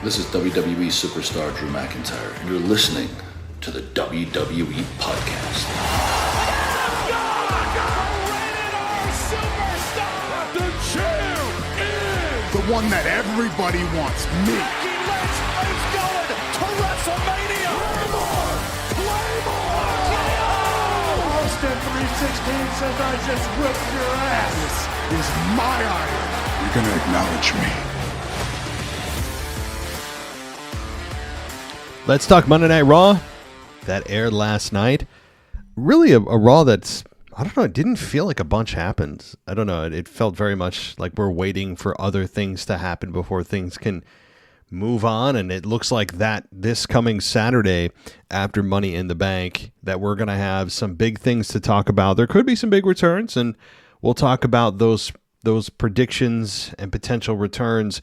This is WWE superstar Drew McIntyre, and you're listening to the WWE Podcast. The champ is the one that everybody wants, me. It's going to WrestleMania. Claymore! Austin 316 says I just whipped your ass. This is my iron. You're going to acknowledge me. Let's talk Monday Night Raw. That aired last night. Really a Raw that's, I don't know, it didn't feel like a bunch happened. I don't know, it felt very much like we're waiting for other things to happen before things can move on. And it looks like that this coming Saturday after Money in the Bank, that we're going to have some big things to talk about. There could be some big returns, and we'll talk about those predictions and potential returns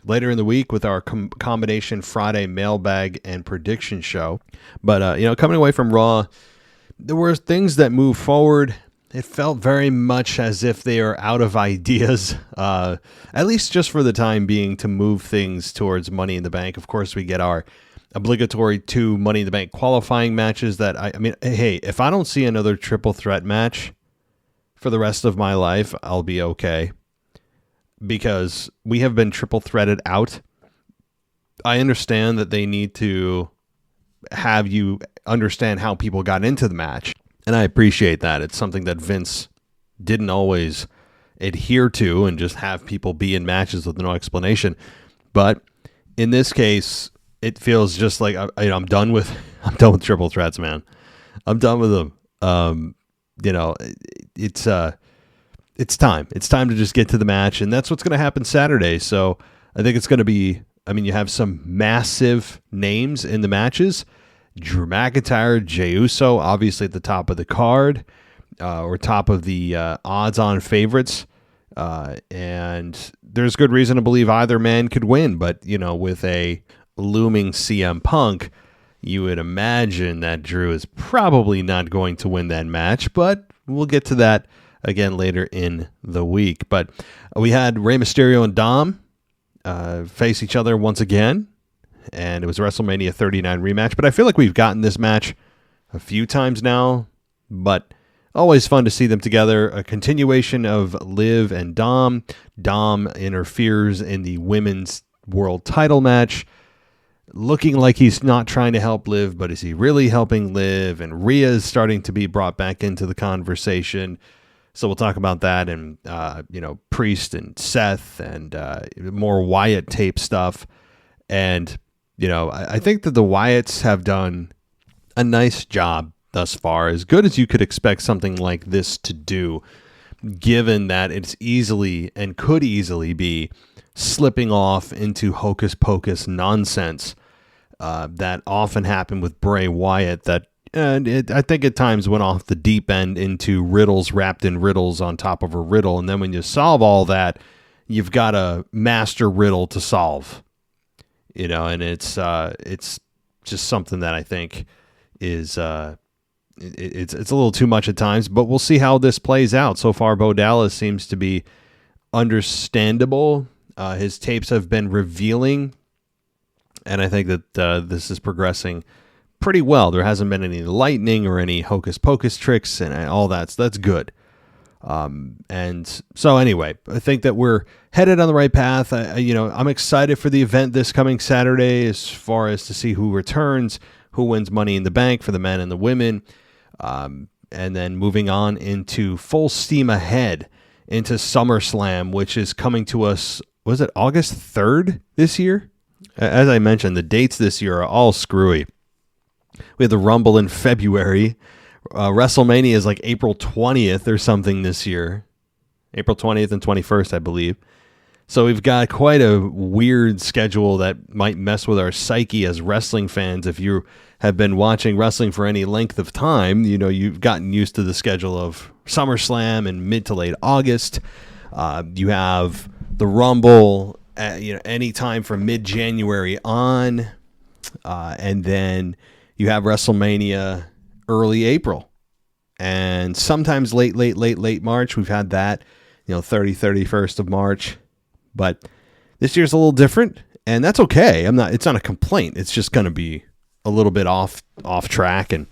later in the week with our combination Friday mailbag and prediction show. But, coming away from Raw, there were things that moved forward. It felt very much as if they are out of ideas, at least just for the time being, to move things towards Money in the Bank. Of course, we get our obligatory 2 Money in the Bank qualifying matches that, hey, if I don't see another triple threat match for the rest of my life, I'll be okay. Because we have been triple threaded out. I understand that they need to have you understand how people got into the match. And I appreciate that. It's something that Vince didn't always adhere to and just have people be in matches with no explanation. But in this case, it feels just like I'm done with triple threats, man. I'm done with them. It's time. It's time to just get to the match, and that's what's going to happen Saturday. So I think it's going to be, you have some massive names in the matches. Drew McIntyre, Jey Uso, obviously at the top of the card, or top of the odds-on favorites. And there's good reason to believe either man could win, but, with a looming CM Punk, you would imagine that Drew is probably not going to win that match, but we'll get to that again later in the week. But we had Rey Mysterio and Dom face each other once again, and it was a WrestleMania 39 rematch. But I feel like we've gotten this match a few times now, but always fun to see them together. A continuation of Liv and Dom. Dom interferes in the women's world title match, looking like he's not trying to help Liv, but is he really helping Liv? And Rhea is starting to be brought back into the conversation. So we'll talk about that, and, Priest and Seth, and more Wyatt tape stuff. And, I think that the Wyatts have done a nice job thus far, as good as you could expect something like this to do, given that it's easily and could easily be slipping off into hocus pocus nonsense that often happened with Bray Wyatt, that I think at times went off the deep end into riddles wrapped in riddles on top of a riddle. And then when you solve all that, you've got a master riddle to solve, and it's just something that I think is, it's a little too much at times, but we'll see how this plays out. So far, Bo Dallas seems to be understandable. His tapes have been revealing, and I think that this is progressing pretty well. There hasn't been any lightning or any hocus pocus tricks and all that, so that's good. And so anyway, I think that we're headed on the right path. I'm excited for the event this coming Saturday, as far as to see who returns, who wins Money in the Bank for the men and the women, and then moving on into full steam ahead into SummerSlam, which is coming to us, was it August 3rd this year? As I mentioned, the dates this year are all screwy. We had the Rumble in February. WrestleMania is like April 20th or something this year. April 20th and 21st, I believe. So we've got quite a weird schedule that might mess with our psyche as wrestling fans. If you have been watching wrestling for any length of time, you've gotten used to the schedule of SummerSlam in mid to late August. You have the Rumble, any time from mid-January on. And then you have WrestleMania early April, and sometimes late March. We've had that, 31st of March, but this year's a little different. And that's okay. It's not a complaint. It's just going to be a little bit off track. And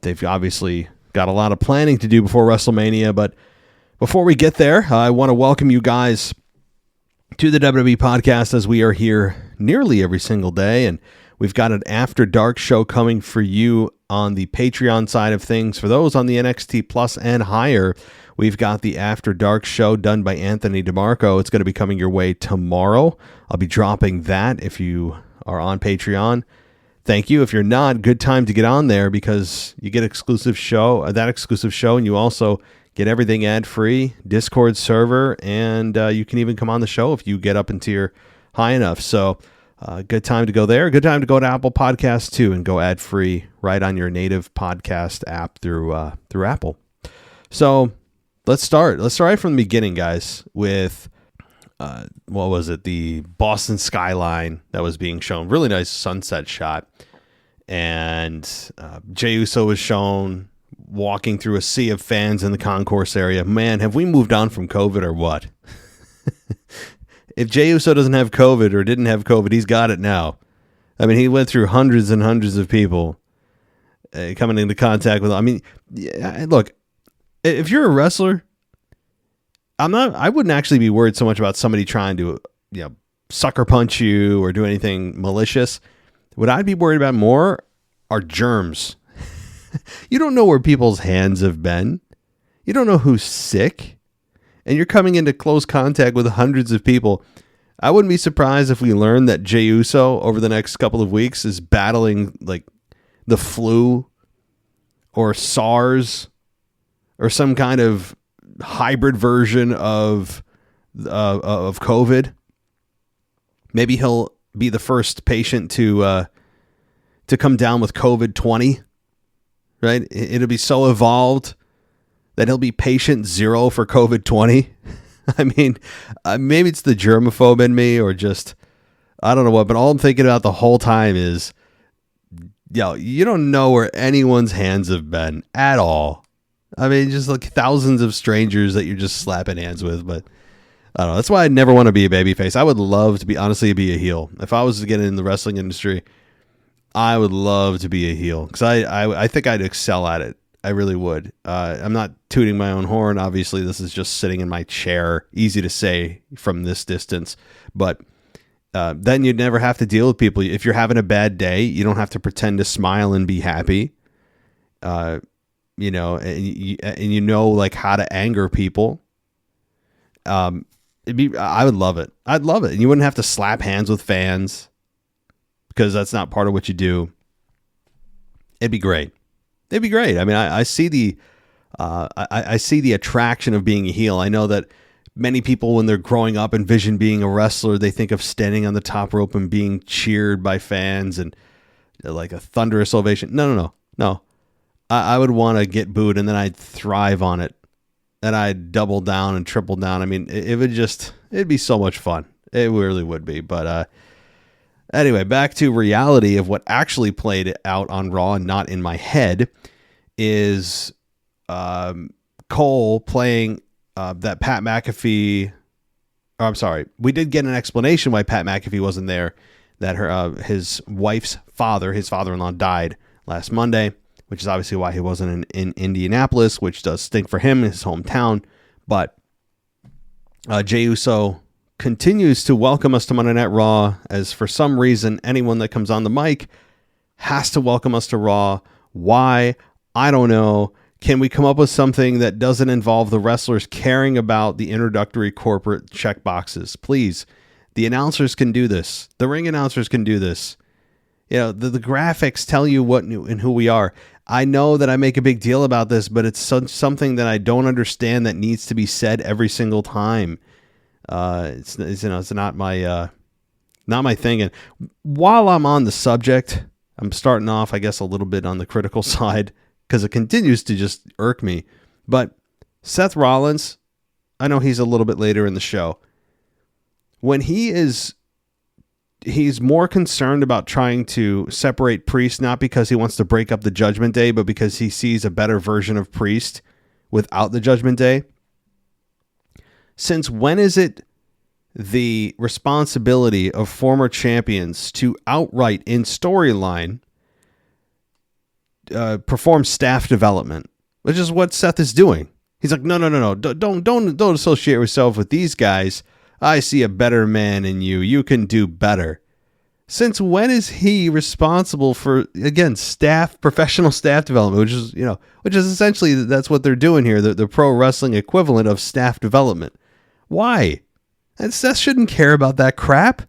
they've obviously got a lot of planning to do before WrestleMania. But before we get there, I want to welcome you guys to the WWE podcast, as we are here nearly every single day. And we've got an After Dark show coming for you on the Patreon side of things. For those on the NXT Plus and higher, we've got the After Dark show done by Anthony DeMarco. It's going to be coming your way tomorrow. I'll be dropping that if you are on Patreon. Thank you. If you're not, good time to get on there, because you get that exclusive show, and you also get everything ad-free, Discord server, and you can even come on the show if you get up in tier high enough. So good time to go there. Good time to go to Apple Podcasts too and go ad-free right on your native podcast app through Apple. So let's start. Let's start right from the beginning, guys, with what was it? The Boston skyline that was being shown. Really nice sunset shot. And Jey Uso was shown walking through a sea of fans in the concourse area. Man, have we moved on from COVID or what? If Jey Uso doesn't have COVID or didn't have COVID, he's got it now. I mean, he went through hundreds and hundreds of people coming into contact with him. I mean, look, if you're a wrestler, I wouldn't actually be worried so much about somebody trying to, sucker punch you or do anything malicious. What I'd be worried about more are germs. You don't know where people's hands have been. You don't know who's sick. And you're coming into close contact with hundreds of people. I wouldn't be surprised if we learned that Jey Uso over the next couple of weeks is battling like the flu or SARS or some kind of hybrid version of COVID. Maybe he'll be the first patient to come down with COVID-20. Right? It'll be so evolved that he'll be patient 0 for COVID-20. I mean, maybe it's the germaphobe in me, or just, I don't know what, but all I'm thinking about the whole time is, you don't know where anyone's hands have been at all. I mean, just like thousands of strangers that you're just slapping hands with, but I don't know. That's why I never want to be a babyface. I would love to be a heel. If I was to get in the wrestling industry, I would love to be a heel, because I think I'd excel at it. I really would. I'm not tooting my own horn. Obviously, this is just sitting in my chair. Easy to say from this distance. But then you'd never have to deal with people. If you're having a bad day, you don't have to pretend to smile and be happy. And you know like how to anger people. I would love it. I'd love it. And you wouldn't have to slap hands with fans, because that's not part of what you do. It'd be great. It'd be great. I mean, I see the attraction of being a heel. I know that many people, when they're growing up, envision being a wrestler. They think of standing on the top rope and being cheered by fans and like a thunderous ovation. No. I would want to get booed, and then I'd thrive on it, and I'd double down and triple down. I mean, it'd be so much fun. It really would be. But anyway, back to reality of what actually played out on Raw, and not in my head, is Cole playing that Pat McAfee. Oh, I'm sorry. We did get an explanation why Pat McAfee wasn't there, that his wife's father-in-law died last Monday, which is obviously why he wasn't in Indianapolis, which does stink for him, his hometown. But Jey Uso continues to welcome us to Monday Night Raw, as for some reason anyone that comes on the mic has to welcome us to Raw. Why? I don't know. Can we come up with something that doesn't involve the wrestlers caring about the introductory corporate check boxes? Please. The announcers can do this. The ring announcers can do this. The graphics tell you what and who we are. I know that I make a big deal about this, but it's something that I don't understand that needs to be said every single time. It's not my thing. And while I'm on the subject, I'm starting off, I guess, a little bit on the critical side, because it continues to just irk me. But Seth Rollins, I know he's a little bit later in the show. When he's more concerned about trying to separate Priest, not because he wants to break up the Judgment Day, but because he sees a better version of Priest without the Judgment Day. Since when is it the responsibility of former champions to outright in storyline perform staff development, which is what Seth is doing. He's like, no, don't associate yourself with these guys. I see a better man in you. You can do better. Since when is he responsible for, again, professional staff development, which is essentially, that's what they're doing here, the pro wrestling equivalent of staff development. Why? And Seth shouldn't care about that crap.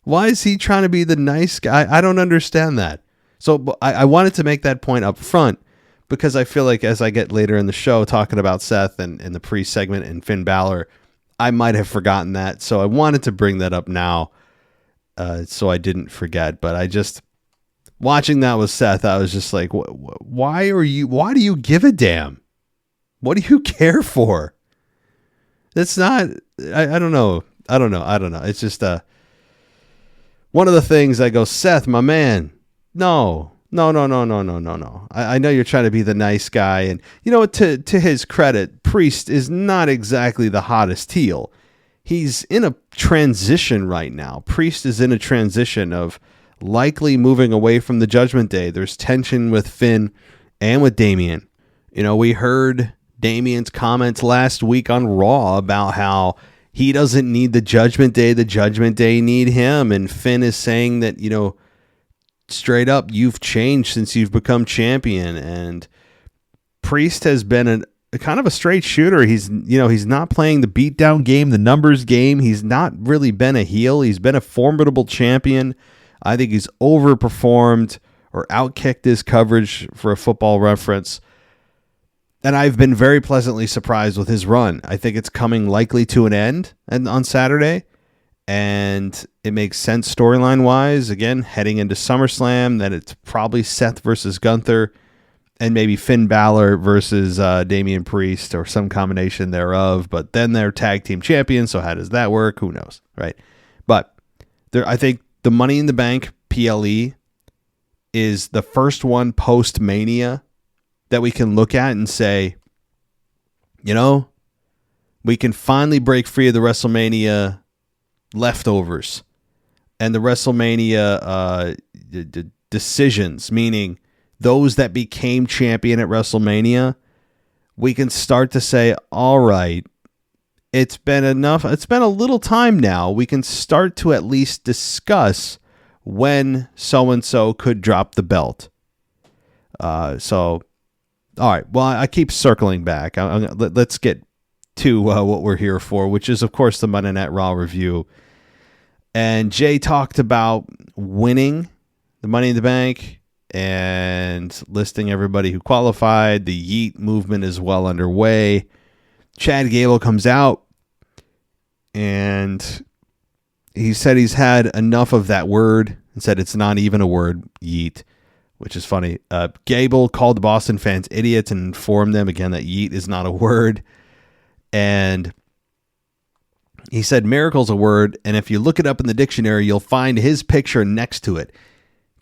Why is he trying to be the nice guy? I don't understand that. So I wanted to make that point up front because I feel like as I get later in the show talking about Seth and the pre-segment and Finn Balor, I might have forgotten that. So I wanted to bring that up now. So I didn't forget, but I just, watching that with Seth, I was just like, why do you give a damn? What do you care for? It's not, I don't know. It's just, one of the things I go, Seth, my man, no. I know you're trying to be the nice guy. And you know what, to his credit, Priest is not exactly the hottest heel. He's in a transition right now. Priest is in a transition of likely moving away from the Judgment Day. There's tension with Finn and with Damian. We heard Damian's comments last week on Raw about how he doesn't need the Judgment Day. The Judgment Day need him. And Finn is saying that, straight up, you've changed since you've become champion. And Priest has been a kind of a straight shooter. He's not playing the beatdown game, the numbers game. He's not really been a heel. He's been a formidable champion. I think he's overperformed or outkicked his coverage for a Football Reference. And I've been very pleasantly surprised with his run. I think it's coming likely to an end on Saturday. And it makes sense storyline wise. Again, heading into SummerSlam, that it's probably Seth versus Gunther. And maybe Finn Balor versus Damian Priest or some combination thereof. But then they're tag team champions. So how does that work? Who knows, right? But I think the Money in the Bank PLE is the first one post-Mania that we can look at and say, we can finally break free of the WrestleMania leftovers and the WrestleMania decisions, meaning those that became champion at WrestleMania. We can start to say, all right, it's been enough. It's been a little time now. We can start to at least discuss when so-and-so could drop the belt. All right. Well, I keep circling back. Let's get to what we're here for, which is, of course, the Monday Night Raw review. And Jay talked about winning the Money in the Bank and listing everybody who qualified. The Yeet movement is well underway. Chad Gable comes out and he said he's had enough of that word and said it's not even a word, Yeet, which is funny. Gable called the Boston fans idiots and informed them again that Yeet is not a word. And he said miracle's a word, and if you look it up in the dictionary, you'll find his picture next to it.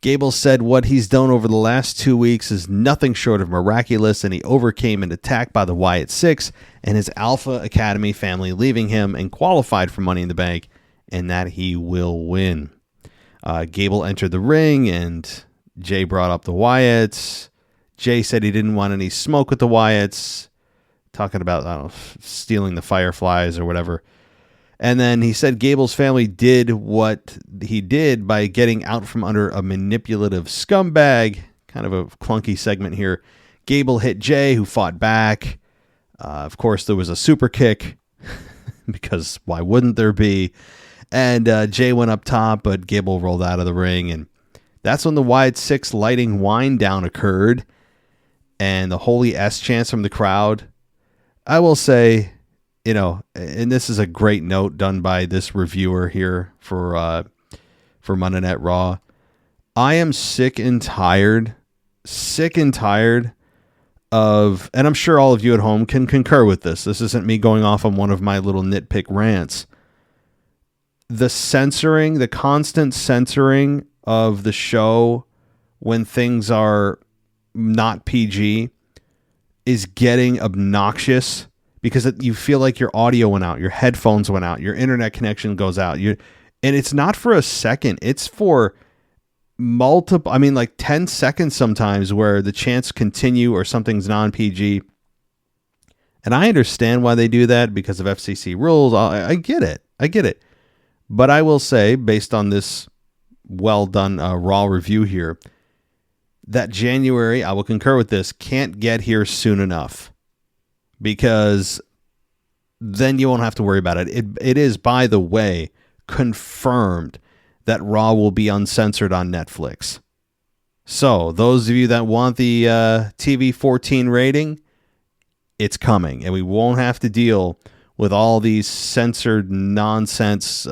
Gable said what he's done over the last 2 weeks is nothing short of miraculous, and he overcame an attack by the Wyatt Sicks and his Alpha Academy family, leaving him and qualified for Money in the Bank, and that he will win. Gable entered the ring, and Jay brought up the Wyatts. Jay said he didn't want any smoke with the Wyatts, talking about, stealing the Fireflies or whatever. And then he said Gable's family did what he did by getting out from under a manipulative scumbag. Kind of a clunky segment here. Gable hit Jay, who fought back. Of course, there was a super kick, because why wouldn't there be? And Jay went up top, but Gable rolled out of the ring. And that's when the Wyatt Sicks lighting wine down occurred. And the holy S chants from the crowd. I will say, and this is a great note done by this reviewer here for Monday Night Raw. I am sick and tired of, and I'm sure all of you at home can concur with this. This isn't me going off on one of my little nitpick rants. The censoring, the constant censoring of the show when things are not PG is getting obnoxious. because you feel like your audio went out, your headphones went out, your internet connection goes out. And it's not for a second. It's for multiple, like 10 seconds sometimes where the chants continue or something's non-PG. And I understand why they do that because of FCC rules. I get it. But I will say, based on this well done Raw review here, that January, I will concur with this, can't get here soon enough. Because then you won't have to worry about it. It is, by the way, confirmed that Raw will be uncensored on Netflix. So, those of you that want the TV 14 rating, it's coming. And we won't have to deal with all these censored nonsense,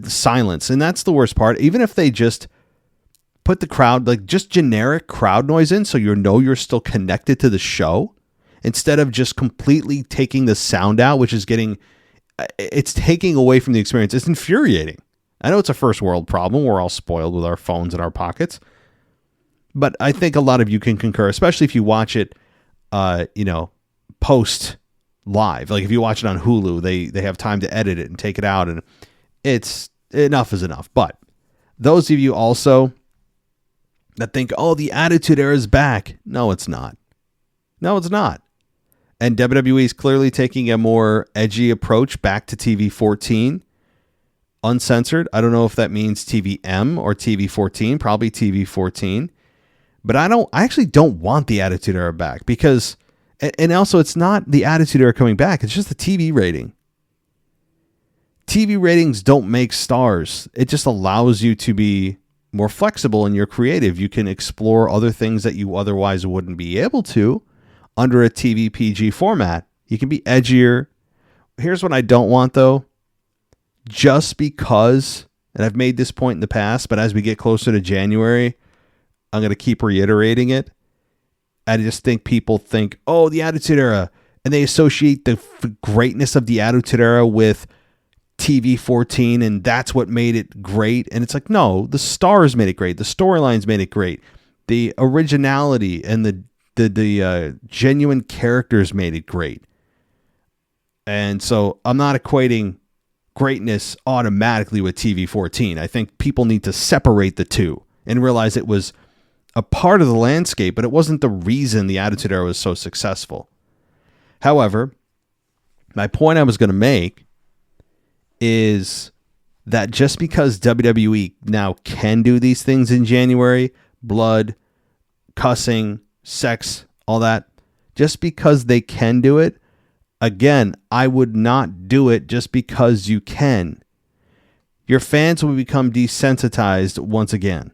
silence. And that's the worst part. Even if they just put the crowd, like just generic crowd noise in so you're still connected to the show, instead of just completely taking the sound out, which is it's taking away from the experience. It's infuriating. I know it's a first world problem. We're all spoiled with our phones in our pockets. But I think a lot of you can concur, especially if you watch it, post live. Like if you watch it on Hulu, they have time to edit it and take it out, and it's enough is enough. But those of you also that think, oh, the Attitude Era is back. No, it's not. No, it's not. And WWE is clearly taking a more edgy approach back to TV 14. Uncensored. I don't know if that means TVM or TV 14, probably TV 14. But I actually don't want the Attitude Era back because, and also it's not the Attitude Era coming back. It's just the TV rating. TV ratings don't make stars. It just allows you to be more flexible and you're creative. You can explore other things that you otherwise wouldn't be able to under a TV PG format. You can be edgier. Here's what I don't want though. Just because, and I've made this point in the past, but as we get closer to January, I'm going to keep reiterating it. I just think people think, oh, the Attitude Era, and they associate the greatness of the Attitude Era with TV 14, and that's what made it great. And it's like, no, the stars made it great. The storylines made it great. The originality and the genuine characters made it great. And so I'm not equating greatness automatically with TV 14. I think people need to separate the two and realize it was a part of the landscape, but it wasn't the reason the Attitude Era was so successful. However, my point I was going to make is that just because WWE now can do these things in January, blood, cussing, sex, all that, just because they can do it, again, I would not do it just because you can. Your fans will become desensitized once again.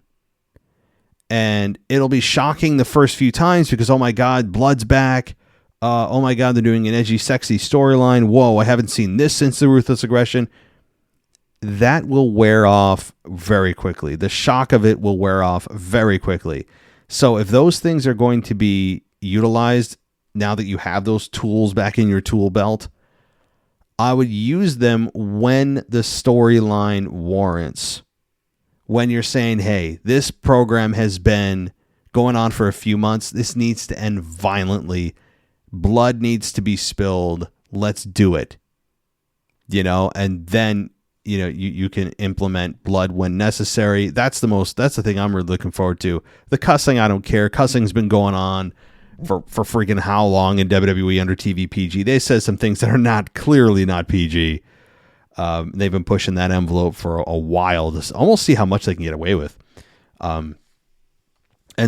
And it'll be shocking the first few times because, oh my God, blood's back. Oh my God, they're doing an edgy, sexy storyline. Whoa, I haven't seen this since the Ruthless Aggression. That will wear off very quickly. The shock of it will wear off very quickly. So if those things are going to be utilized now that you have those tools back in your tool belt, I would use them when the storyline warrants. When you're saying, hey, this program has been going on for a few months. This needs to end violently. Blood needs to be spilled. Let's do it. And then, you can implement blood when necessary. That's the thing I'm really looking forward to. The cussing, I don't care. Cussing's been going on for freaking how long in WWE under TV PG. They said some things that are clearly not PG. They've been pushing that envelope for a while to almost see how much they can get away with. And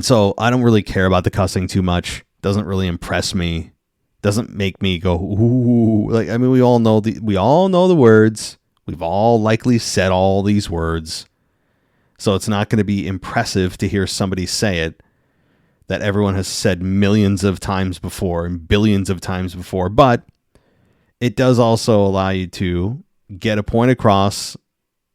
so I don't really care about the cussing too much. Doesn't really impress me. Doesn't make me go, ooh. We all know the words. We've all likely said all these words. So it's not going to be impressive to hear somebody say it that everyone has said millions of times before and billions of times before. But it does also allow you to get a point across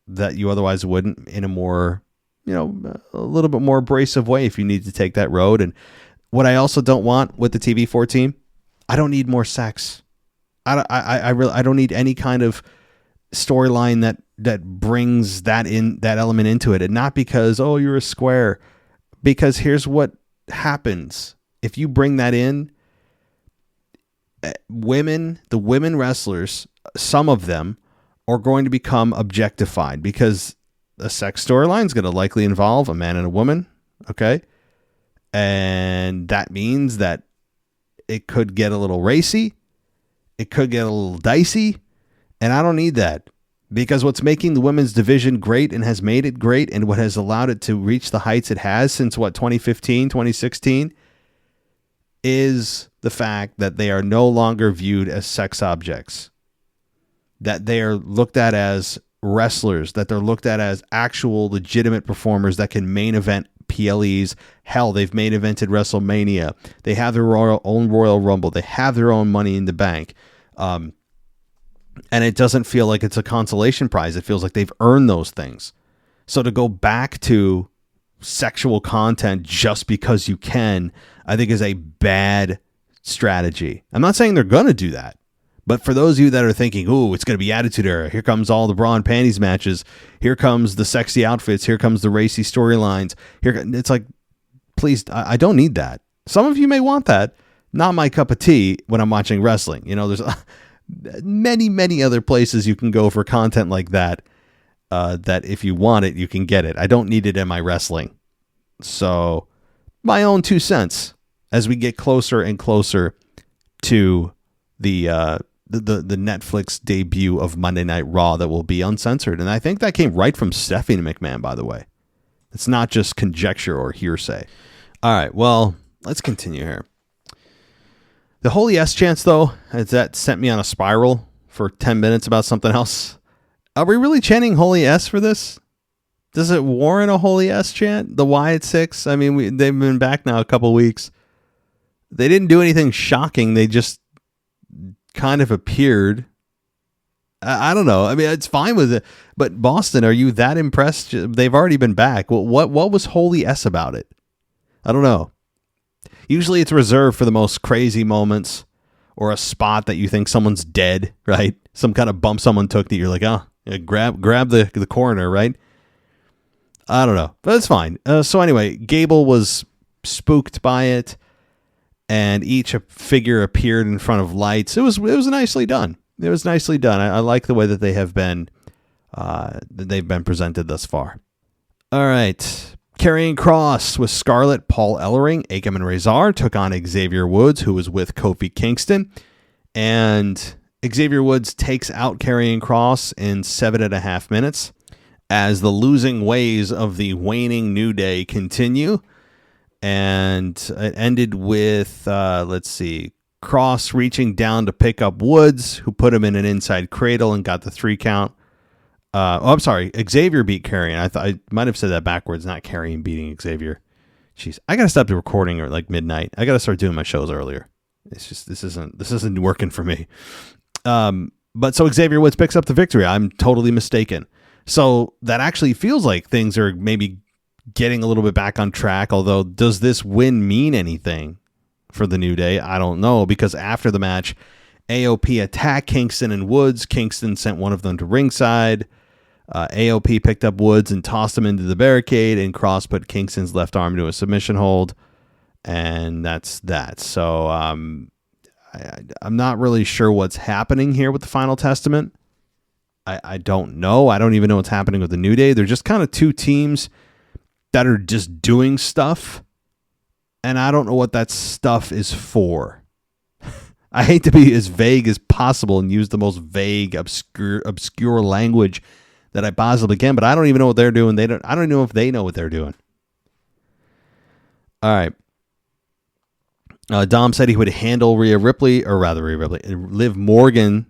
that you otherwise wouldn't in a more, a little bit more abrasive way if you need to take that road. And what I also don't want with the TV 14, I don't need more sex. I don't need any kind of storyline that brings that element into it. And not because, oh, you're a square, because here's what happens. If you bring that in, the women wrestlers, some of them are going to become objectified because a sex storyline is going to likely involve a man and a woman. Okay. And that means that it could get a little racy. It could get a little dicey. And I don't need that, because what's making the women's division great and has made it great and what has allowed it to reach the heights it has since 2015, 2016 is the fact that they are no longer viewed as sex objects, that they are looked at as wrestlers, that they're looked at as actual legitimate performers that can main event PLEs. Hell, they've main evented WrestleMania. They have their own Royal Rumble. They have their own Money in the Bank. And it doesn't feel like it's a consolation prize. It feels like they've earned those things. So to go back to sexual content just because you can, I think is a bad strategy. I'm not saying they're going to do that. But for those of you that are thinking, ooh, it's going to be Attitude Era, here comes all the bra and panties matches, here comes the sexy outfits, here comes the racy storylines, it's like, please, I don't need that. Some of you may want that. Not my cup of tea when I'm watching wrestling. There's many, many other places you can go for content like that, that if you want it, you can get it. I don't need it in my wrestling. So, my own 2 cents as we get closer and closer to the Netflix debut of Monday Night Raw that will be uncensored. And I think that came right from Stephanie McMahon, by the way. It's not just conjecture or hearsay. All right, well, let's continue here. The Holy S chants, though, that sent me on a spiral for 10 minutes about something else. Are we really chanting Holy S for this? Does it warrant a Holy S chant? The Wyatt Sicks? I mean, they've been back now a couple weeks. They didn't do anything shocking. They just kind of appeared. I don't know. I mean, it's fine with it. But Boston, are you that impressed? They've already been back. What was Holy S about it? I don't know. Usually it's reserved for the most crazy moments or a spot that you think someone's dead, right? Some kind of bump someone took that you're like, grab the coroner, right? I don't know. But it's fine. So anyway, Gable was spooked by it, and each figure appeared in front of lights. It was nicely done. It was nicely done. I like the way that they've been presented thus far. All right. Karrion Kross with Scarlett, Paul Ellering, Akam and Rezar took on Xavier Woods, who was with Kofi Kingston. And Xavier Woods takes out Karrion Kross in 7.5 minutes as the losing ways of the waning New Day continue. And it ended with, Kross reaching down to pick up Woods, who put him in an inside cradle and got the 3 count. Xavier beat Karrion. I might have said that backwards, not Karrion beating Xavier. Jeez, I gotta stop the recording at like midnight. I gotta start doing my shows earlier. It's just this isn't working for me. But so Xavier Woods picks up the victory. I'm totally mistaken. So that actually feels like things are maybe getting a little bit back on track. Although, does this win mean anything for the New Day? I don't know, because after the match, AOP attacked Kingston and Woods. Kingston sent one of them to ringside. AOP picked up Woods and tossed him into the barricade, and Kross put Kingston's left arm to a submission hold, and that's that. So I'm not really sure what's happening here with the Final Testament. I don't know. I don't even know what's happening with the New Day. They're just kind of two teams that are just doing stuff, and I don't know what that stuff is for. I hate to be as vague as possible and use the most vague, obscure language that I possibly can, but I don't even know what they're doing. I don't even know if they know what they're doing. All right. Dom said he would handle Liv Morgan,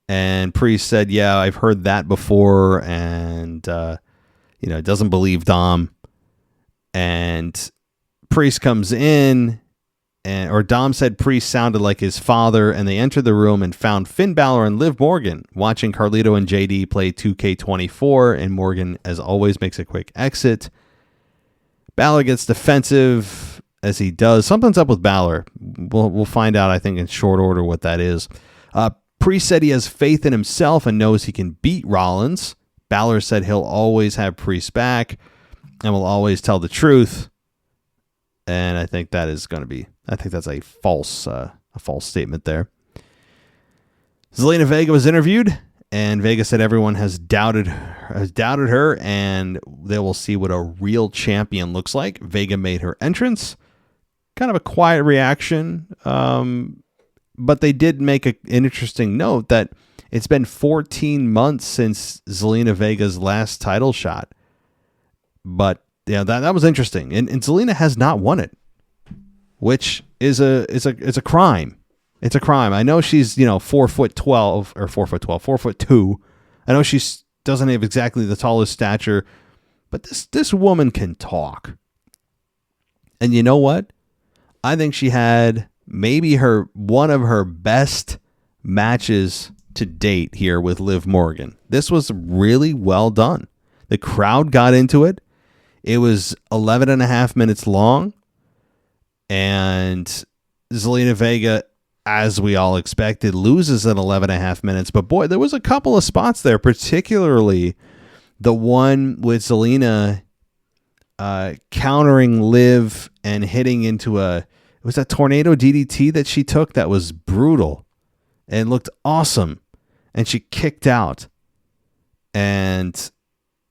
and Priest said, yeah, I've heard that before, and doesn't believe Dom. And Priest comes in, or Dom said Priest sounded like his father, and they entered the room and found Finn Balor and Liv Morgan watching Carlito and JD play 2K24, and Morgan, as always, makes a quick exit. Balor gets defensive, as he does. Something's up with Balor. We'll find out, I think, in short order what that is. Priest said he has faith in himself and knows he can beat Rollins. Balor said he'll always have Priest back and will always tell the truth. And I think that is going to be, I think that's a false a false statement there. Zelina Vega was interviewed, and Vega said everyone has doubted her, and they will see what a real champion looks like. Vega made her entrance. Kind of a quiet reaction, but they did make an interesting note that it's been 14 months since Zelina Vega's last title shot. But yeah, that was interesting, and Zelina has not won it, which is a crime. It's a crime. I know she's 4'12" or 4'2". I know she doesn't have exactly the tallest stature, but this woman can talk. And you know what? I think she had maybe one of her best matches to date here with Liv Morgan. This was really well done. The crowd got into it. It was 11 and a half minutes long, and Zelina Vega, as we all expected, loses in 11 and a half minutes. But boy, there was a couple of spots there, particularly the one with Zelina countering Liv and hitting into it was a tornado DDT that she took that was brutal and looked awesome. And she kicked out, and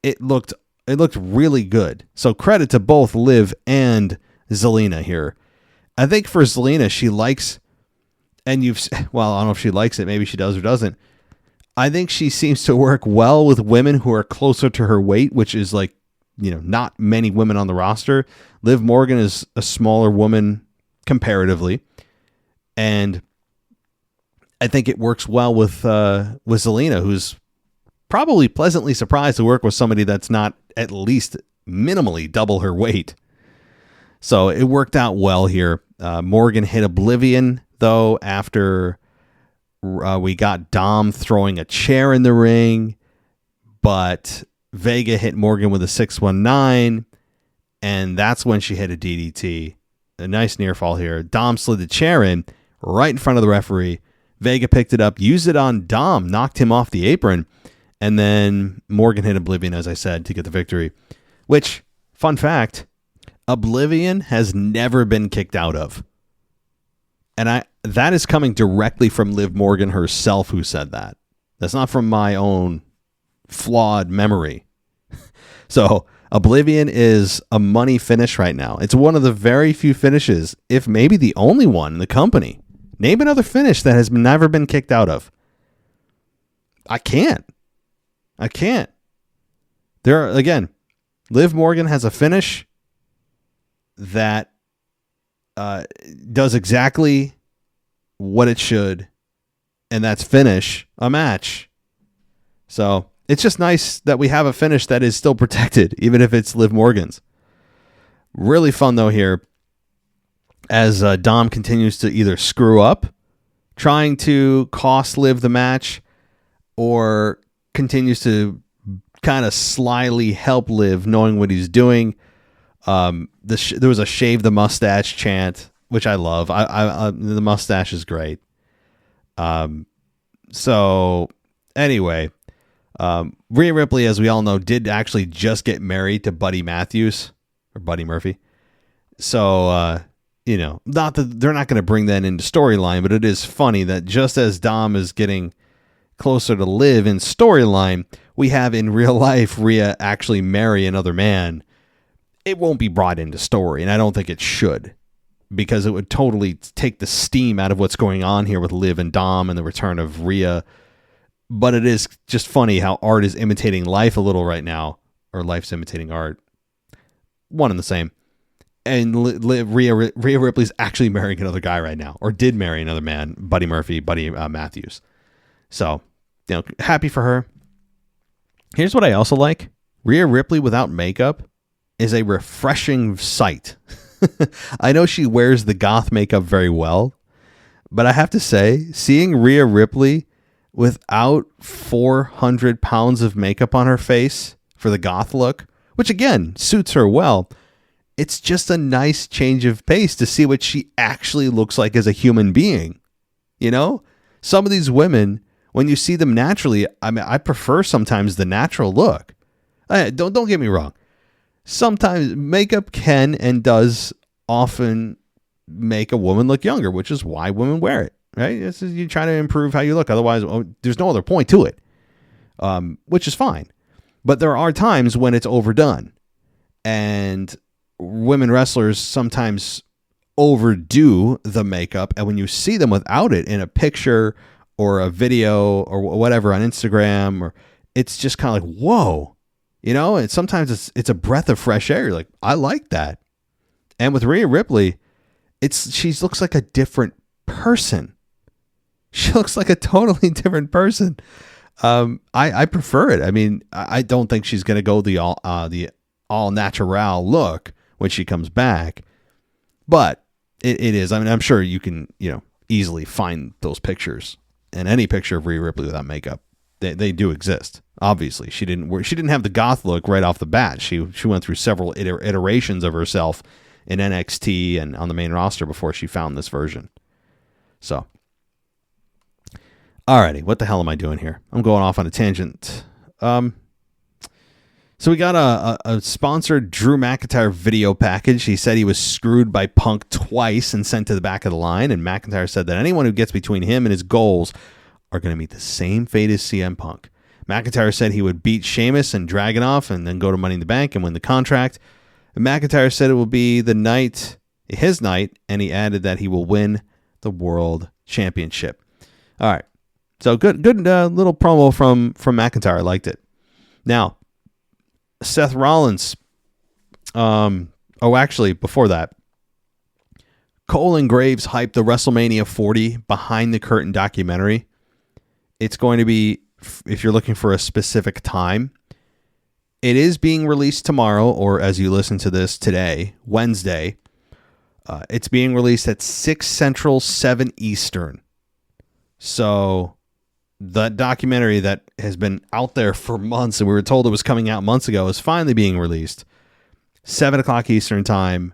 it looked really good. So credit to both Liv and Zelina here. I think for Zelina, she likes, and I don't know if she likes it. Maybe she does or doesn't. I think she seems to work well with women who are closer to her weight, which is not many women on the roster. Liv Morgan is a smaller woman comparatively, and I think it works well with Zelina, who's probably pleasantly surprised to work with somebody that's not at least minimally double her weight. So it worked out well here. Morgan hit Oblivion, though, after we got Dom throwing a chair in the ring, but Vega hit Morgan with a 619, and that's when she hit a DDT. A nice near fall here. Dom slid the chair in right in front of the referee. Vega picked it up, used it on Dom, knocked him off the apron, and then Morgan hit Oblivion, as I said, to get the victory. Which, fun fact, Oblivion has never been kicked out of. And that is coming directly from Liv Morgan herself, who said that. That's not from my own flawed memory. So Oblivion is a money finish right now. It's one of the very few finishes, if maybe the only one in the company. Name another finish that has never been kicked out of. I can't. Again, Liv Morgan has a finish that does exactly what it should, and that's finish a match. So it's just nice that we have a finish that is still protected, even if it's Liv Morgan's. Really fun, though, here, as Dom continues to either screw up, trying to cost Liv the match, or continues to kind of slyly help Liv, knowing what he's doing. There was a shave the mustache chant, which I love. The mustache is great. So anyway, Rhea Ripley, as we all know, did actually just get married to Buddy Matthews or Buddy Murphy. So, not that they're not going to bring that into storyline, but it is funny that just as Dom is getting closer to Liv in storyline, we have in real life Rhea actually marry another man. It won't be brought into story, and I don't think it should, because it would totally take the steam out of what's going on here with Liv and Dom and the return of Rhea. But it is just funny how art is imitating life a little right now, or life's imitating art. One and the same. And Rhea Ripley's actually marrying another guy right now, or did marry another man, Buddy Murphy, Buddy Matthews. So, happy for her. Here's what I also like. Rhea Ripley without makeup is a refreshing sight. I know she wears the goth makeup very well, but I have to say, seeing Rhea Ripley without 400 pounds of makeup on her face for the goth look, which again suits her well, it's just a nice change of pace to see what she actually looks like as a human being. Some of these women, when you see them naturally, I prefer sometimes the natural look. Don't get me wrong. Sometimes makeup can and does often make a woman look younger, which is why women wear it, right? This is, you try to improve how you look. Otherwise, there's no other point to it, which is fine. But there are times when it's overdone, and women wrestlers sometimes overdo the makeup. And when you see them without it in a picture or a video or whatever on Instagram, or it's just kind of like, whoa, and sometimes it's a breath of fresh air. You're like, I like that. And with Rhea Ripley, she looks like a different person. She looks like a totally different person. I prefer it. I mean, I don't think she's going to go the all natural look when she comes back, but it is. I mean, I'm sure you can, easily find those pictures, and any picture of Rhea Ripley without makeup. They do exist. Obviously, she didn't have the goth look right off the bat. She went through several iterations of herself in NXT and on the main roster before she found this version. So, alrighty, what the hell am I doing here? I'm going off on a tangent. So we got a sponsored Drew McIntyre video package. He said he was screwed by Punk twice and sent to the back of the line. And McIntyre said that anyone who gets between him and his goals are going to meet the same fate as CM Punk. McIntyre said he would beat Sheamus and Dragunov and then go to Money in the Bank and win the contract. And McIntyre said it will be his night, and he added that he will win the World Championship. All right. So good little promo from McIntyre. I liked it. Now, Seth Rollins. Actually, before that, Cole and Graves hyped the WrestleMania 40 behind the curtain documentary. It's going to be, if you're looking for a specific time, it is being released tomorrow, or as you listen to this today, Wednesday. It's being released at 6 Central, 7 Eastern. So the documentary that has been out there for months, and we were told it was coming out months ago, is finally being released. 7 o'clock Eastern time,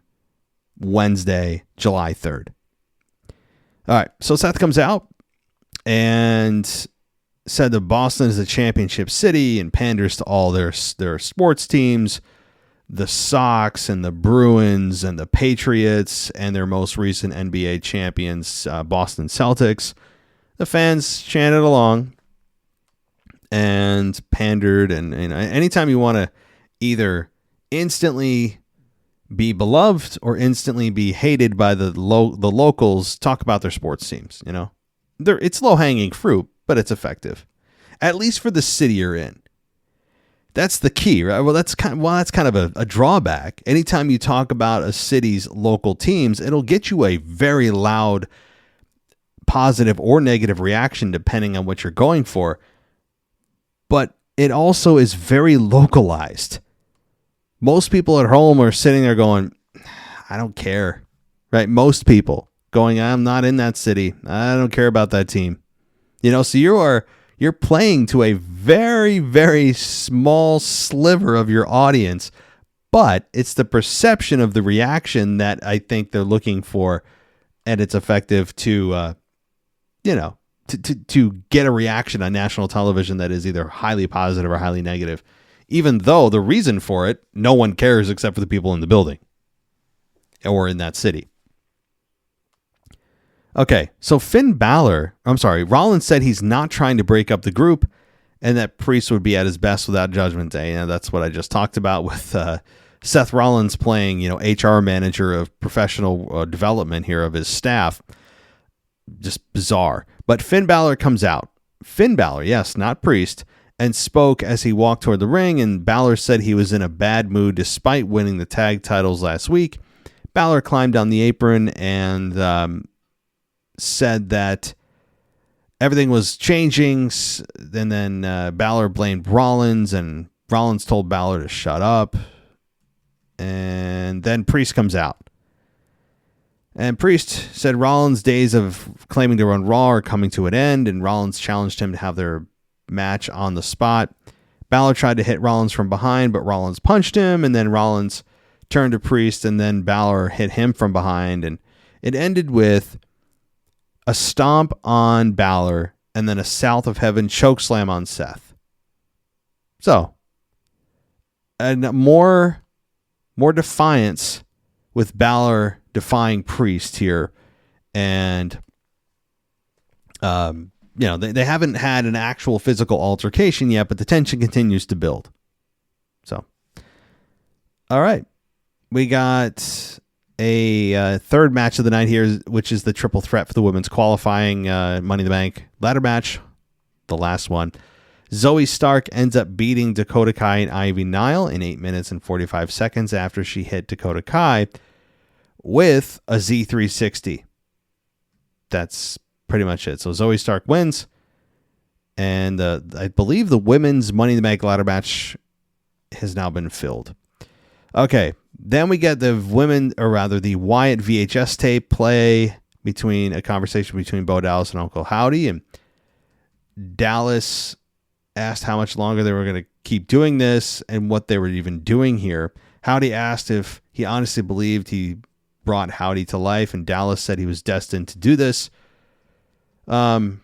Wednesday, July 3rd. All right, so Seth comes out and said that Boston is a championship city and panders to all their sports teams, the Sox and the Bruins and the Patriots and their most recent NBA champions, Boston Celtics. The fans chanted along and pandered, and anytime you want to either instantly be beloved or instantly be hated by the locals, talk about their sports teams. It's low-hanging fruit, but it's effective, at least for the city you're in. That's the key, right? Well, that's kind of a drawback. Anytime you talk about a city's local teams, it'll get you a very loud, positive or negative reaction depending on what you're going for. But it also is very localized. Most people at home are sitting there going, I don't care, right? Most people going, I'm not in that city. I don't care about that team. So you're playing to a very, very small sliver of your audience, but it's the perception of the reaction that I think they're looking for, and it's effective to get a reaction on national television that is either highly positive or highly negative, even though the reason for it, no one cares except for the people in the building or in that city. Okay, so Rollins said he's not trying to break up the group and that Priest would be at his best without Judgment Day. And that's what I just talked about with Seth Rollins playing, HR manager of professional development here of his staff. Just bizarre. But Finn Balor comes out. Finn Balor, yes, not Priest, and spoke as he walked toward the ring, and Balor said he was in a bad mood despite winning the tag titles last week. Balor climbed on the apron and said that everything was changing, and then Balor blamed Rollins, and Rollins told Balor to shut up, and then Priest comes out. And Priest said Rollins' days of claiming to run Raw are coming to an end, and Rollins challenged him to have their match on the spot. Balor tried to hit Rollins from behind, but Rollins punched him, and then Rollins turned to Priest, and then Balor hit him from behind, and it ended with a stomp on Balor, and then a South of Heaven chokeslam on Seth. So, and more defiance with Balor defying Priest here. And, they haven't had an actual physical altercation yet, but the tension continues to build. So, all right. We got a third match of the night here, which is the triple threat for the women's qualifying Money in the Bank ladder match, the last one. Zoe Stark ends up beating Dakota Kai and Ivy Nile in 8 minutes and 45 seconds after she hit Dakota Kai with a Z360. That's pretty much it. So Zoe Stark wins, and I believe the women's Money in the Bank ladder match has now been filled. Okay, then we get the Wyatt VHS tape play between a conversation between Bo Dallas and Uncle Howdy, and Dallas asked how much longer they were going to keep doing this and what they were even doing here. Howdy asked if he honestly believed he brought Howdy to life, and Dallas said he was destined to do this. Let's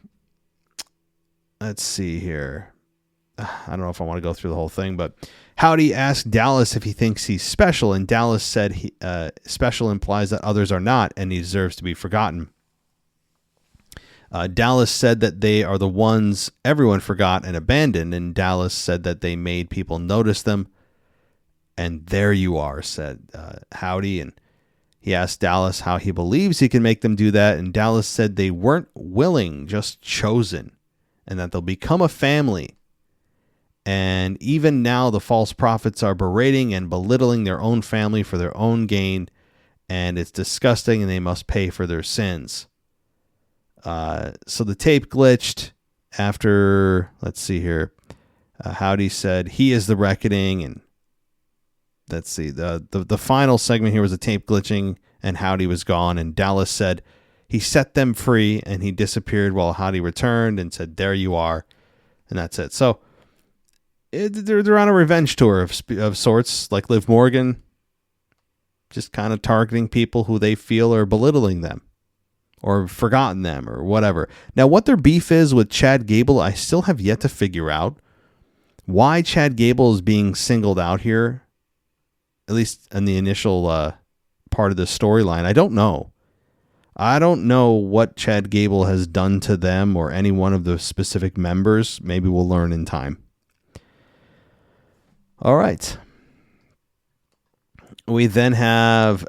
see here. I don't know if I want to go through the whole thing, but Howdy asked Dallas if he thinks he's special, and Dallas said special implies that others are not, and he deserves to be forgotten. Dallas said that they are the ones everyone forgot and abandoned, and Dallas said that they made people notice them. And there you are, said Howdy, and he asked Dallas how he believes he can make them do that, and Dallas said they weren't willing, just chosen, and that they'll become a family. And even now, the false prophets are berating and belittling their own family for their own gain, and it's disgusting, and they must pay for their sins. So the tape glitched after, let's see here. Howdy said he is the reckoning, and let's see, the final segment here was the tape glitching, and Howdy was gone, and Dallas said he set them free, and he disappeared while Howdy returned and said, there you are, and that's it. So they're on a revenge tour of sorts, like Liv Morgan, just kind of targeting people who they feel are belittling them or forgotten them or whatever. Now, what their beef is with Chad Gable, I still have yet to figure out. Why Chad Gable is being singled out here, at least in the initial part of the storyline, I don't know. I don't know what Chad Gable has done to them or any one of the specific members. Maybe we'll learn in time. All right. We then have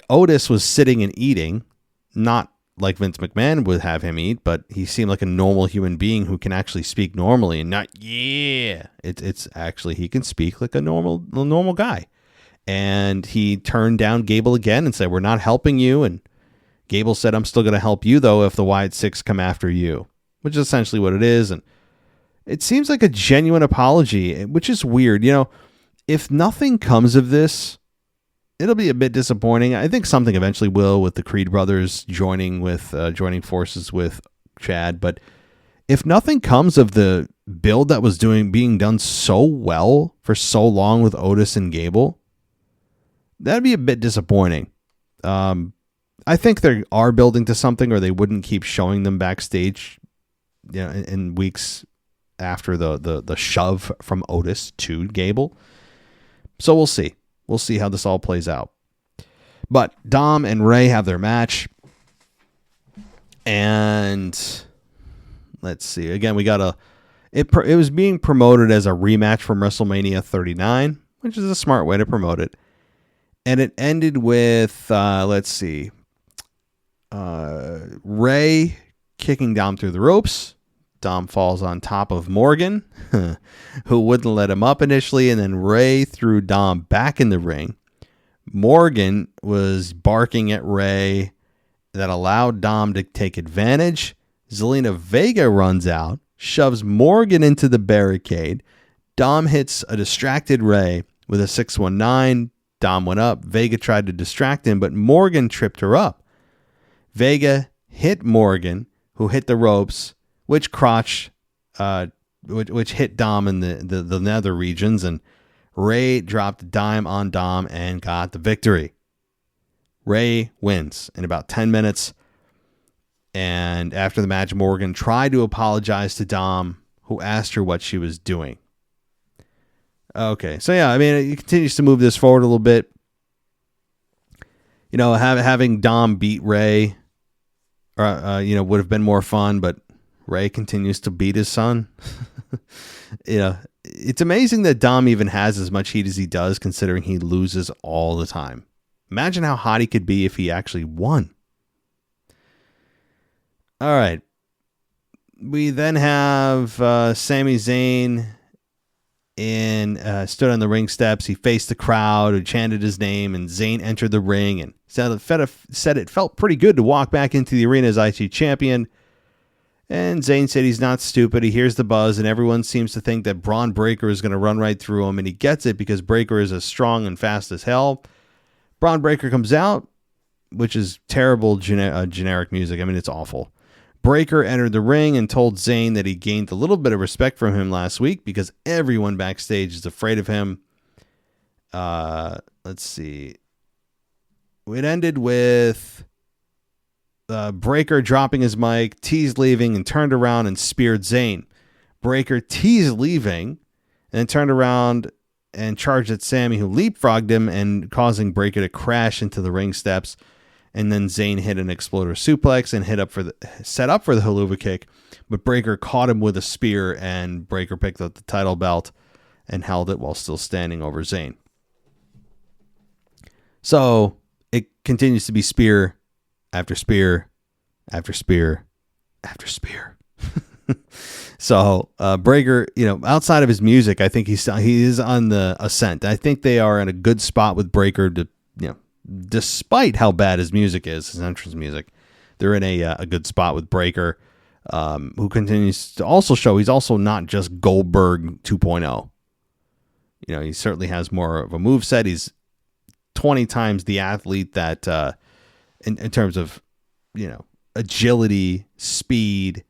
Otis was sitting and eating, not like Vince McMahon would have him eat, but he seemed like a normal human being who can actually speak normally and not, it's actually, he can speak like a normal guy. And he turned down Gable again and said, we're not helping you. And Gable said, I'm still going to help you though, if the Wyatt Sicks come after you, which is essentially what it is. And it seems like a genuine apology, which is weird. If nothing comes of this, it'll be a bit disappointing. I think something eventually will, with the Creed brothers joining forces with Chad. But if nothing comes of the build that was being done so well for so long with Otis and Gable, that'd be a bit disappointing. I think they are building to something, or they wouldn't keep showing them backstage, in weeks after the shove from Otis to Gable. So we'll see. We'll see how this all plays out. But Dom and Rey have their match. And let's see. Again, we got it was being promoted as a rematch from WrestleMania 39, which is a smart way to promote it. And it ended with, Rey kicking Dom through the ropes. Dom falls on top of Morgan, who wouldn't let him up initially, and then Rey threw Dom back in the ring. Morgan was barking at Rey that allowed Dom to take advantage. Zelina Vega runs out, shoves Morgan into the barricade. Dom hits a distracted Rey with a 619. Dom went up. Vega tried to distract him, but Morgan tripped her up. Vega hit Morgan, who hit the ropes, which hit Dom in the nether regions, and Rey dropped a dime on Dom and got the victory. Rey wins in about 10 minutes, and after the match, Morgan tried to apologize to Dom, who asked her what she was doing. Okay, so yeah, it continues to move this forward a little bit. having Dom beat Rey, would have been more fun, but Rey continues to beat his son. It's amazing that Dom even has as much heat as he does, considering he loses all the time. Imagine how hot he could be if he actually won. All right. We then have Sami Zayn stood on the ring steps. He faced the crowd who chanted his name, and Zayn entered the ring and said it felt pretty good to walk back into the arena as IC champion. And Zayn said he's not stupid. He hears the buzz, and everyone seems to think that Braun Breaker is going to run right through him, and he gets it because Breaker is as strong and fast as hell. Braun Breaker comes out, which is terrible generic music. I mean, it's awful. Breaker entered the ring and told Zayn that he gained a little bit of respect from him last week because everyone backstage is afraid of him. Let's see. It ended with Breaker dropping his mic, teased leaving, and turned around and speared Zayn. Breaker teased leaving and then turned around and charged at Sammy, who leapfrogged him and causing Breaker to crash into the ring steps. And then Zayn hit an exploder suplex and set up for the haluva kick, but Breaker caught him with a spear, and Breaker picked up the title belt and held it while still standing over Zayn. So it continues to be spear after spear after spear after spear. So Breaker, outside of his music, I think he is on the ascent. I think they are in a good spot with Breaker to, despite how bad his music is, his entrance music, they're in a good spot with Breaker, who continues to also show he's also not just Goldberg 2.0. He certainly has more of a moveset. He's 20 times the athlete that, in terms of, agility, speed,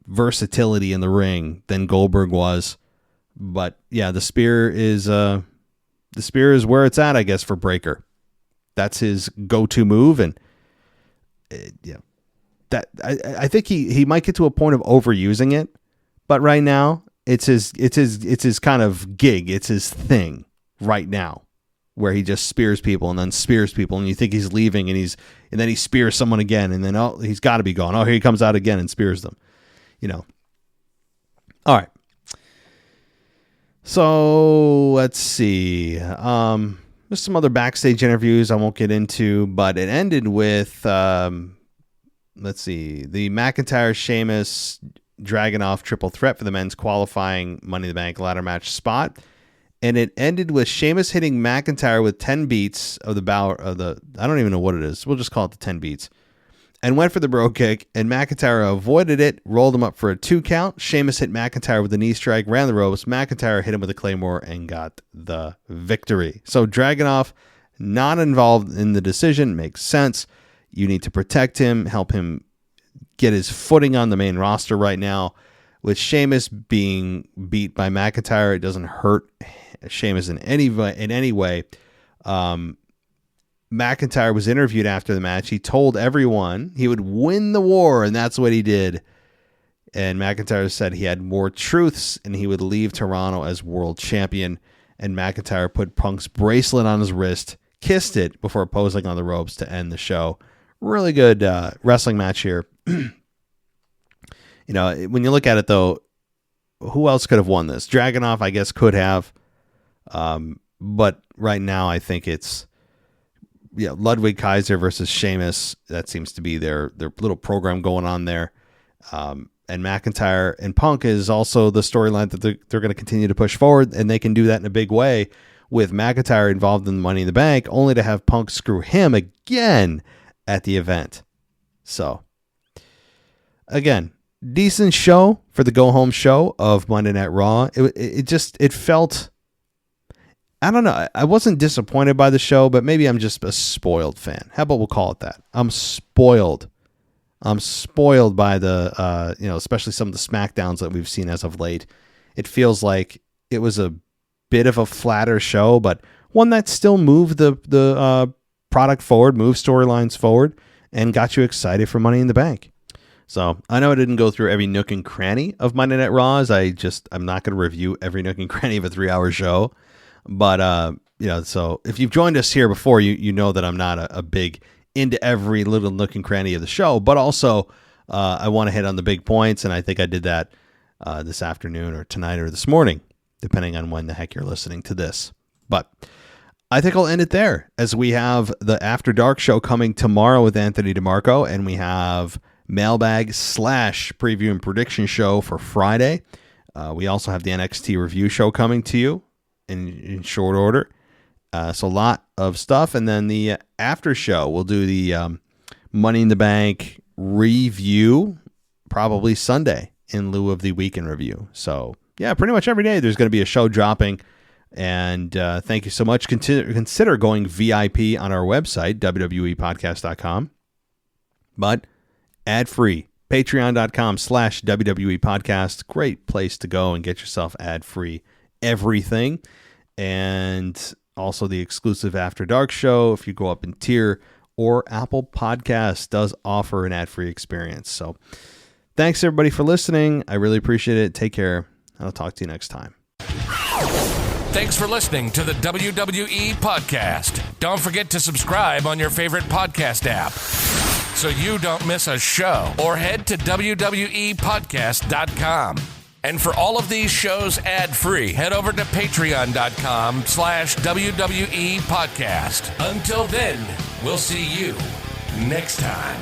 versatility in the ring than Goldberg was. But yeah, the spear is where it's at, I guess, for Breaker. That's his go-to move, and that I think he might get to a point of overusing it, but right now it's his kind of gig. It's his thing right now, where he just spears people and then spears people, and you think he's leaving, and then he spears someone again, and then he's got to be gone. Oh, here he comes out again and spears them. All right. So let's see. There's some other backstage interviews I won't get into, but it ended with, let's see, the McIntyre, Sheamus, Dragunov triple threat for the men's qualifying Money in the Bank ladder match spot. And it ended with Sheamus hitting McIntyre with 10 beats of the Balor, I don't even know what it is. We'll just call it the 10 beats. And went for the bro kick, and McIntyre avoided it, rolled him up for a 2 count. Sheamus hit McIntyre with a knee strike, ran the ropes. McIntyre hit him with a claymore and got the victory. So Dragunov, not involved in the decision, makes sense. You need to protect him, help him get his footing on the main roster right now. With Sheamus being beat by McIntyre, it doesn't hurt Sheamus in any way. McIntyre was interviewed after the match. He told everyone he would win the war, and that's what he did. And McIntyre said he had more truths, and he would leave Toronto as world champion. And McIntyre put Punk's bracelet on his wrist, kissed it before posing on the ropes to end the show. Really good wrestling match here. When you look at it, though, who else could have won this? Dragunov, I guess, could have. But right now, I think it's Ludwig Kaiser versus Sheamus. That seems to be their little program going on there. And McIntyre and Punk is also the storyline that they're going to continue to push forward, and they can do that in a big way with McIntyre involved in Money in the Bank, only to have Punk screw him again at the event. So, again, decent show for the go-home show of Monday Night Raw. It felt... I don't know. I wasn't disappointed by the show, but maybe I'm just a spoiled fan. How about we'll call it that? I'm spoiled. I'm spoiled by the, especially some of the SmackDowns that we've seen as of late. It feels like it was a bit of a flatter show, but one that still moved the product forward, moved storylines forward, and got you excited for Money in the Bank. So I know I didn't go through every nook and cranny of Monday Night Raw, as I'm not going to review every nook and cranny of a 3-hour show. But so if you've joined us here before, you know that I'm not a big into every little nook and cranny of the show, but also I want to hit on the big points, and I think I did that this afternoon or tonight or this morning, depending on when the heck you're listening to this. But I think I'll end it there, as we have the After Dark show coming tomorrow with Anthony DeMarco, and we have mailbag / preview and prediction show for Friday. We also have the NXT review show coming to you in short order. So a lot of stuff. And then the after show, we'll do the Money in the Bank review probably Sunday in lieu of the weekend review. So yeah, pretty much every day there's going to be a show dropping. And thank you so much. Consider going VIP on our website, WWEpodcast.com. But ad-free, patreon.com/WWE Podcast. Great place to go and get yourself ad-free everything. And also the exclusive After Dark show, if you go up in tier, or Apple Podcasts does offer an ad-free experience. So thanks everybody for listening. I really appreciate it. Take care. I'll talk to you next time. Thanks for listening to the WWE Podcast. Don't forget to subscribe on your favorite podcast app so you don't miss a show, or head to WWEpodcast.com. And for all of these shows ad-free, head over to patreon.com/WWE Podcast. Until then, we'll see you next time.